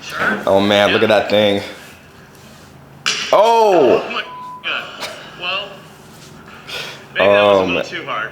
Sure. Oh man, look at that thing. Oh! Oh my god. Well, maybe that was a little too hard.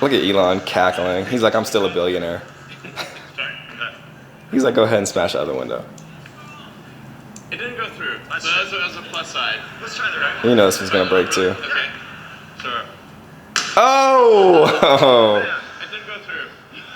Look at Elon cackling. He's like, I'm still a billionaire. Sorry. He's like, go ahead and smash out the window. It didn't go through. So that was a plus side. Let's try the right. You know this was gonna break too. Okay. Sure. Oh! Yeah, it didn't go through.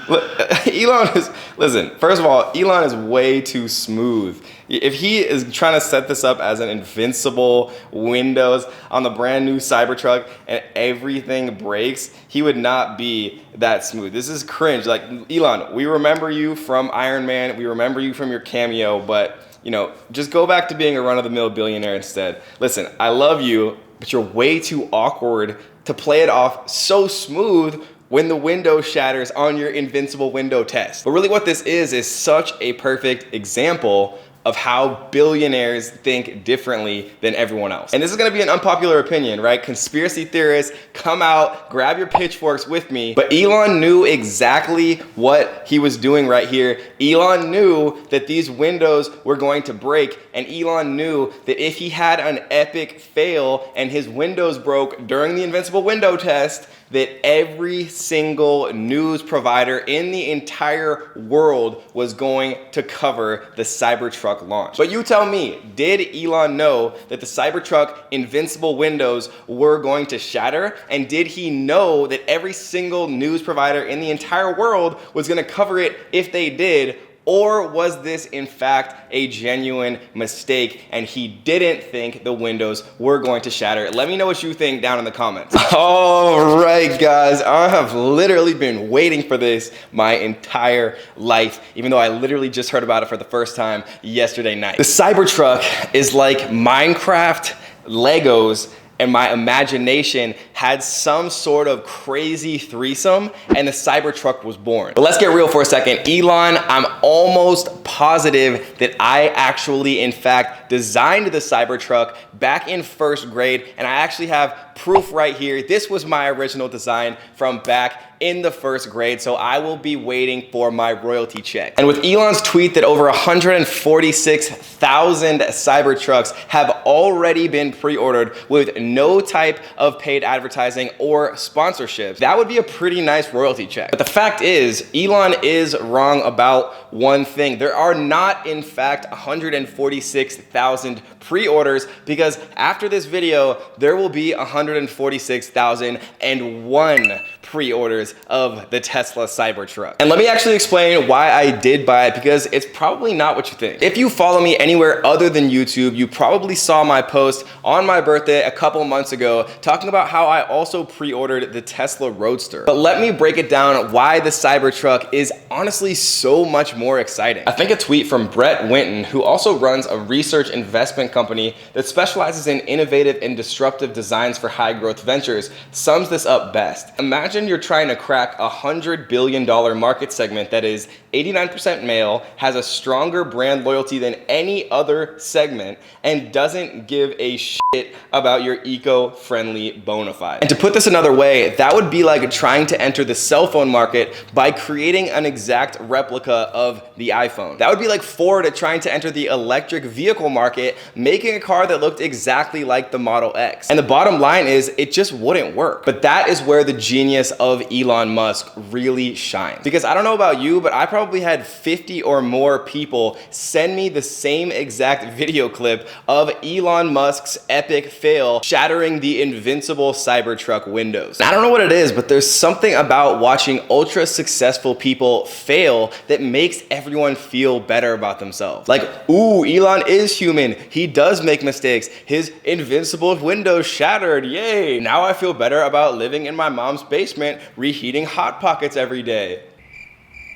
Look, Elon is, listen, first of all, Elon is way too smooth. If he is trying to set this up as an invincible Windows on the brand new Cybertruck and everything breaks, he would not be that smooth. This is cringe. Like, Elon, we remember you from Iron Man. We remember you from your cameo, but you know, just go back to being a run-of-the-mill billionaire instead. Listen, I love you, but you're way too awkward to play it off so smooth when the window shatters on your invincible window test. But really what this is such a perfect example of how billionaires think differently than everyone else. And this is gonna be an unpopular opinion, right? Conspiracy theorists, come out, grab your pitchforks with me. But Elon knew exactly what he was doing right here. Elon knew that these windows were going to break, and Elon knew that if he had an epic fail and his windows broke during the invincible window test, that every single news provider in the entire world was going to cover the Cybertruck launch. But you tell me, did Elon know that the Cybertruck invincible windows were going to shatter? And did he know that every single news provider in the entire world was gonna cover it if they did? Or was this in fact a genuine mistake and he didn't think the windows were going to shatter? Let me know what you think down in the comments. All right, guys, I have literally been waiting for this my entire life, even though I literally just heard about it for the first time yesterday night. The Cybertruck is like Minecraft Legos, and my imagination had some sort of crazy threesome and the Cybertruck was born. But let's get real for a second. Elon, I'm almost positive that I actually, in fact, designed the Cybertruck back in first grade, and I actually have proof right here. This was my original design from back in the first grade, so I will be waiting for my royalty check. And with Elon's tweet that over 146,000 Cybertrucks have already been pre-ordered with no type of paid advertising or sponsorships, that would be a pretty nice royalty check. But the fact is, Elon is wrong about one thing. There are not, in fact, 146,000 pre-orders, because after this video, there will be 146,001 pre-orders of the Tesla Cybertruck. And let me actually explain why I did buy it, because it's probably not what you think. If you follow me anywhere other than YouTube, you probably saw my post on my birthday a couple months ago talking about how I also pre-ordered the Tesla Roadster. But let me break it down why the Cybertruck is honestly so much more exciting. I think a tweet from Brett Winton, who also runs a research investment company that specializes in innovative and disruptive designs for high growth ventures, sums this up best. Imagine you're trying to crack a $100 billion market segment that is 89% male, has a stronger brand loyalty than any other segment, and doesn't give a shit about your eco-friendly bona fide. And to put this another way, that would be like trying to enter the cell phone market by creating an exact replica of the iPhone. That would be like Ford trying to enter the electric vehicle market, making a car that looked exactly like the Model X. And the bottom line is, it just wouldn't work. But that is where the genius of Elon Musk really shines. Because I don't know about you, but I probably had 50 or more people send me the same exact video clip of Elon Musk's epic fail shattering the invincible Cybertruck windows. And I don't know what it is, but there's something about watching ultra successful people fail that makes everyone feel better about themselves. Like, ooh, Elon is human. He does make mistakes. His invincible windows shattered, yay. Now I feel better about living in my mom's basement, reheating Hot Pockets every day.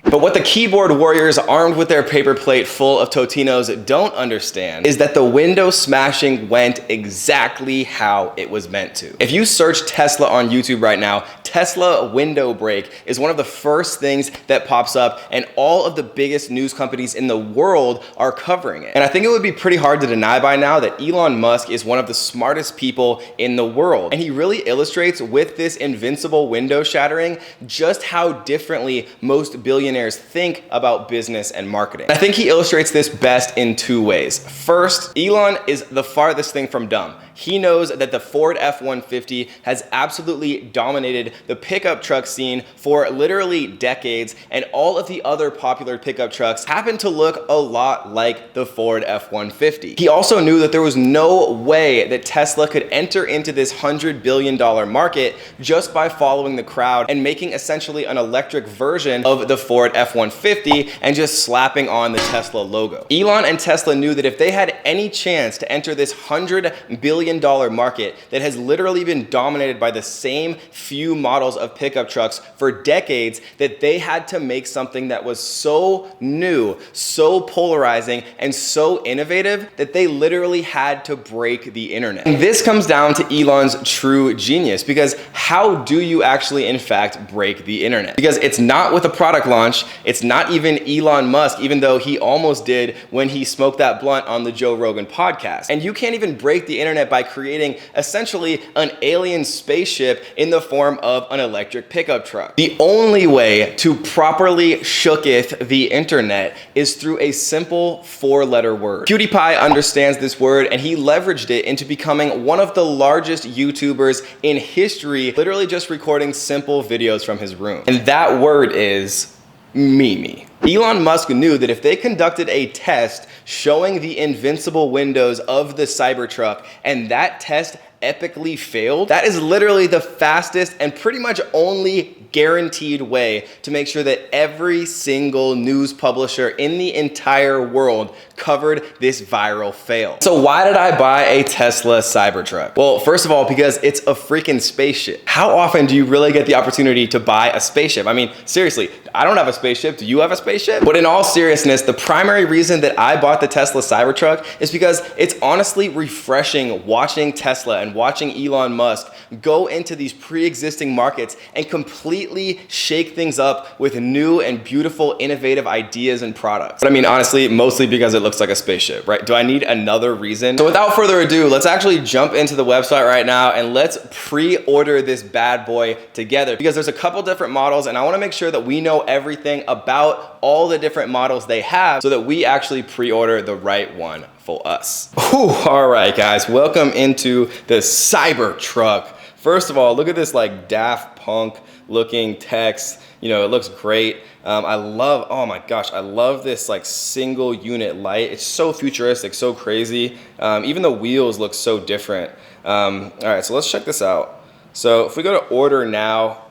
But what the keyboard warriors armed with their paper plate full of Totinos don't understand is that the window smashing went exactly how it was meant to. If you search Tesla on YouTube right now, Tesla window break is one of the first things that pops up, and all of the biggest news companies in the world are covering it. And I think it would be pretty hard to deny by now that Elon Musk is one of the smartest people in the world. And he really illustrates with this invincible window shattering just how differently most billionaires billionaires think about business and marketing. I think he illustrates this best in two ways. First, Elon is the farthest thing from dumb. He knows that the Ford F-150 has absolutely dominated the pickup truck scene for literally decades, and all of the other popular pickup trucks happen to look a lot like the Ford F-150. He also knew that there was no way that Tesla could enter into this $100 billion market just by following the crowd and making essentially an electric version of the Ford F-150 and just slapping on the Tesla logo. Elon and Tesla knew that if they had any chance to enter this $100 billion market that has literally been dominated by the same few models of pickup trucks for decades, that they had to make something that was so new, so polarizing, and so innovative that they literally had to break the internet. And this comes down to Elon's true genius, because how do you actually in fact break the internet? Because it's not with a product launch, it's not even Elon Musk, even though he almost did when he smoked that blunt on the Joe Rogan podcast. And you can't even break the internet by creating essentially an alien spaceship in the form of an electric pickup truck. The only way to properly shooketh the internet is through a simple four-letter word. PewDiePie understands this word, and he leveraged it into becoming one of the largest YouTubers in history, literally just recording simple videos from his room. And that word is Mimi. Elon Musk knew that if they conducted a test showing the invincible windows of the Cybertruck and that test epically failed, that is literally the fastest and pretty much only guaranteed way to make sure that every single news publisher in the entire world covered this viral fail. So why did I buy a Tesla Cybertruck? Well, first of all, because it's a freaking spaceship. How often do you really get the opportunity to buy a spaceship? I mean, seriously, I don't have a spaceship. Do you have a spaceship? But in all seriousness, the primary reason that I bought the Tesla Cybertruck is because it's honestly refreshing watching Tesla and watching Elon Musk go into these pre-existing markets and completely shake things up with new and beautiful, innovative ideas and products. But I mean, honestly, mostly because it looks like a spaceship, right? Do I need another reason? So without further ado, let's actually jump into the website right now and let's pre-order this bad boy together, because there's a couple different models and I wanna make sure that we know everything about all the different models they have so that we actually pre-order the right one for us. Whew, all right, guys, welcome into the Cybertruck. First of all, look at this like Daft Punk looking text. You know, it looks great. I love, oh my gosh, I love this like single unit light. It's so futuristic, so crazy. Even the wheels look so different. All right, so let's check this out. So if we go to order now,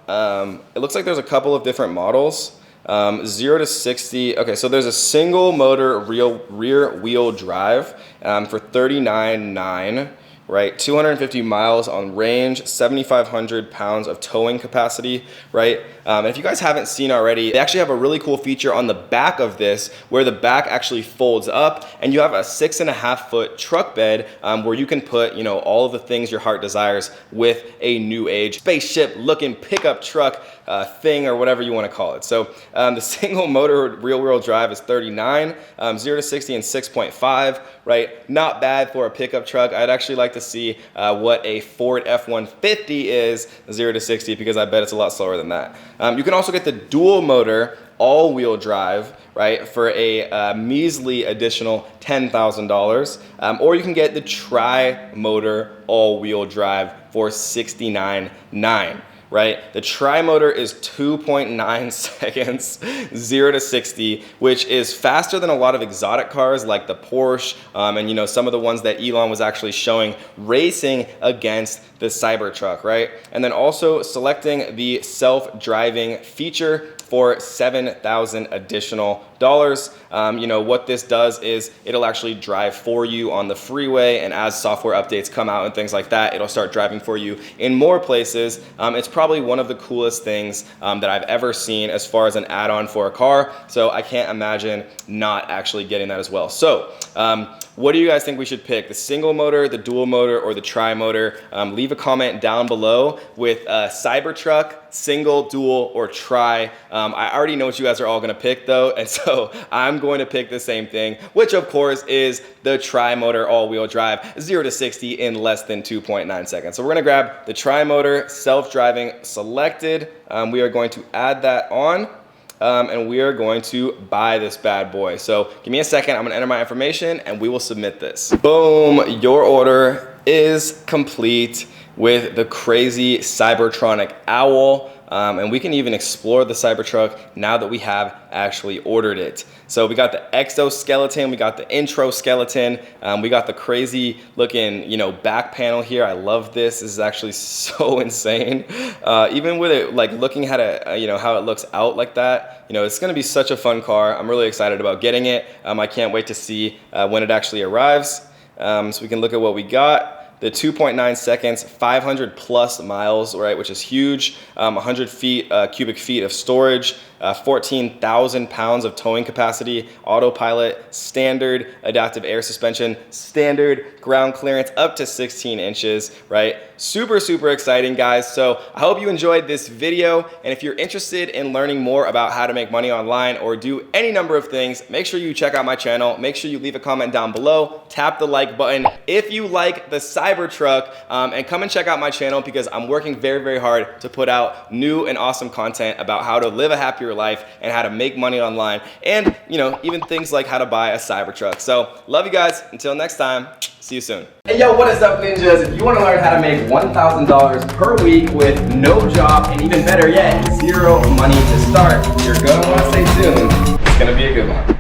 it looks like there's a couple of different models. 0 to 60. Okay, so there's a single motor rear wheel drive for $39,900, right? 250 miles on range, 7,500 pounds of towing capacity, right? And if you guys haven't seen already, they actually have a really cool feature on the back of this where the back actually folds up and you have a 6.5-foot truck bed where you can put, you know, all of the things your heart desires with a new age spaceship looking pickup truck thing or whatever you want to call it. So the single motor rear wheel drive is 39, 0 to 60 in 6.5, right? Not bad for a pickup truck. I'd actually like to see what a Ford F-150 is 0 to 60, because I bet it's a lot slower than that. You can also get the dual motor all-wheel drive, right, for a measly additional $10,000, or you can get the tri-motor all-wheel drive for $69,900. Right? The tri-motor is 2.9 seconds, 0 to 60, which is faster than a lot of exotic cars like the Porsche and, you know, some of the ones that Elon was actually showing racing against the Cybertruck, right? And then also selecting the self-driving feature for $7,000 additional dollars. You know, what this does is it'll actually drive for you on the freeway, and as software updates come out and things like that, it'll start driving for you in more places. It's probably one of the coolest things that I've ever seen as far as an add-on for a car, so I can't imagine not actually getting that as well. So what do you guys think we should pick? The single motor, the dual motor, or the tri-motor? Leave a comment down below with Cybertruck, single, dual, or tri. I already know what you guys are all gonna pick though, and so I'm going to pick the same thing, which of course is the tri-motor all-wheel drive, 0 to 60 in less than 2.9 seconds. So we're gonna grab the tri-motor self-driving selected. We are going to add that on. and we are going to buy this bad boy. So give me a second, I'm gonna enter my information and we will submit this. Boom, your order is complete with the crazy Cybertronic owl. And we can even explore the Cybertruck now that we have actually ordered it. So we got the exoskeleton, we got the intro skeleton, we got the crazy looking, you know, back panel here. I love this. This is actually so insane. Even with it, like looking at it, you know, how it looks out like that, you know, it's gonna be such a fun car. I'm really excited about getting it. I can't wait to see when it actually arrives. So we can look at what we got. The 2.9 seconds, 500 plus miles, right, which is huge. 100 cubic feet of storage, 14,000 pounds of towing capacity, autopilot, standard adaptive air suspension, standard ground clearance up to 16 inches, right? Super, super exciting, guys. So I hope you enjoyed this video. And if you're interested in learning more about how to make money online or do any number of things, make sure you check out my channel. Make sure you leave a comment down below, tap the like button if you like the Cybertruck, and come and check out my channel because I'm working very, very hard to put out new and awesome content about how to live a happier life and how to make money online, and you know, even things like how to buy a Cybertruck. So love you guys. Until next time, see you soon. Hey yo, what is up, ninjas? If you want to learn how to make $1,000 per week with no job and even better yet, zero money to start, you're gonna want to stay tuned. It's gonna be a good one.